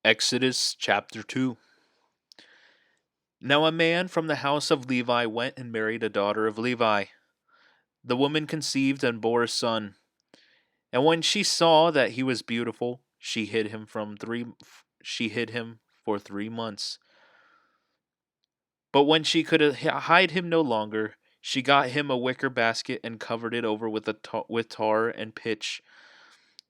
Exodus chapter 2. Now a man from the house of Levi went and married a daughter of Levi. The woman conceived and bore a son. And when she saw that he was beautiful, she hid him for 3 months. But when she could hide him no longer, she got him a wicker basket and covered it over with tar and pitch.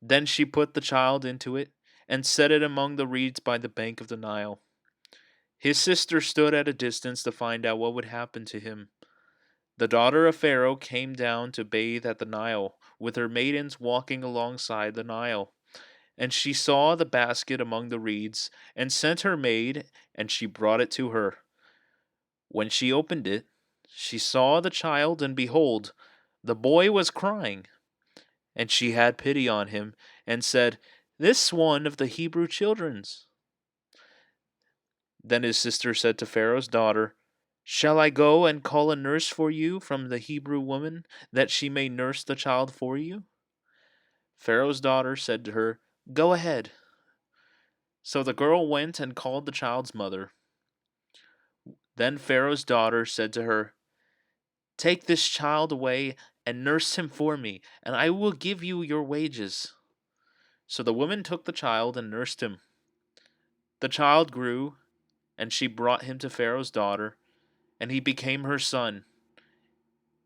Then she put the child into it and set it among the reeds by the bank of the Nile. His sister stood at a distance to find out what would happen to him. The daughter of Pharaoh came down to bathe at the Nile, with her maidens walking alongside the Nile. And she saw the basket among the reeds, and sent her maid, and she brought it to her. When she opened it, she saw the child, and behold, the boy was crying. And she had pity on him, and said, "This one of the Hebrew children's." Then his sister said to Pharaoh's daughter, "Shall I go and call a nurse for you from the Hebrew woman, that she may nurse the child for you?" Pharaoh's daughter said to her, "Go ahead." So the girl went and called the child's mother. Then Pharaoh's daughter said to her, "Take this child away and nurse him for me, and I will give you your wages." So the woman took the child and nursed him. The child grew, and she brought him to Pharaoh's daughter, and he became her son.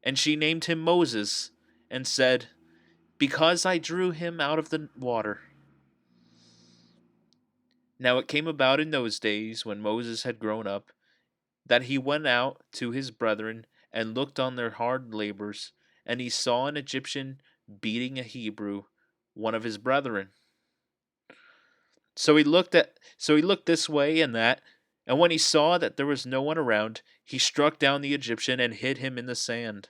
And she named him Moses, and said, "Because I drew him out of the water." Now it came about in those days, when Moses had grown up, that he went out to his brethren and looked on their hard labors, and he saw an Egyptian beating a Hebrew, one of his brethren. So he looked this way and that, and when he saw that there was no one around, he struck down the Egyptian and hid him in the sand.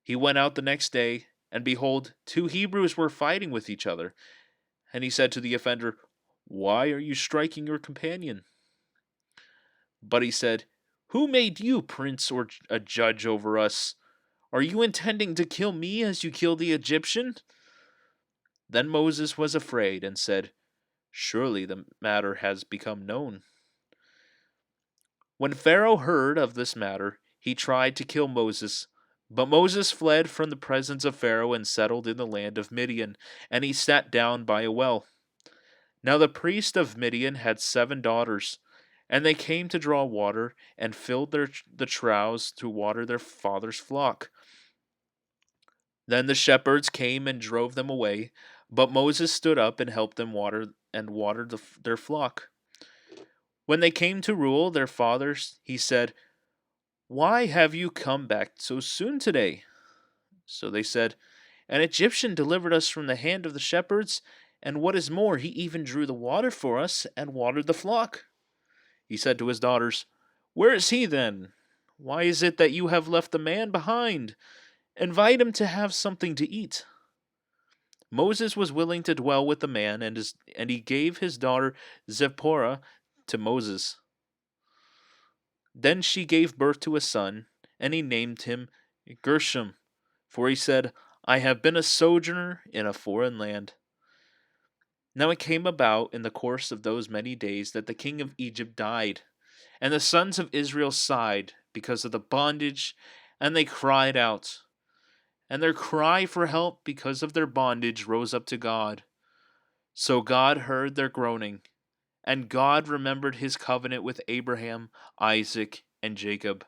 He went out the next day, and behold, two Hebrews were fighting with each other. And he said to the offender, "Why are you striking your companion?" But he said, "Who made you prince or a judge over us? Are you intending to kill me as you killed the Egyptian?" Then Moses was afraid and said, "Surely the matter has become known." When Pharaoh heard of this matter, he tried to kill Moses. But Moses fled from the presence of Pharaoh and settled in the land of Midian, and he sat down by a well. Now the priest of Midian had 7 daughters, and they came to draw water, and filled the troughs to water their father's flock. Then the shepherds came and drove them away, but Moses stood up and helped them watered their flock. When they came to rule their fathers, he said, "Why have you come back so soon today?" So they said, "An Egyptian delivered us from the hand of the shepherds, and what is more, he even drew the water for us and watered the flock." He said to his daughters, "Where is he then? Why is it that you have left the man behind? Invite him to have something to eat." Moses was willing to dwell with the man, and he gave his daughter Zipporah to Moses. Then she gave birth to a son, and he named him Gershom, for he said, "I have been a sojourner in a foreign land." Now it came about in the course of those many days that the king of Egypt died, and the sons of Israel sighed because of the bondage, and they cried out. And their cry for help because of their bondage rose up to God. So God heard their groaning, and God remembered his covenant with Abraham, Isaac, and Jacob.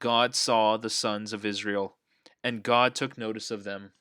God saw the sons of Israel, and God took notice of them.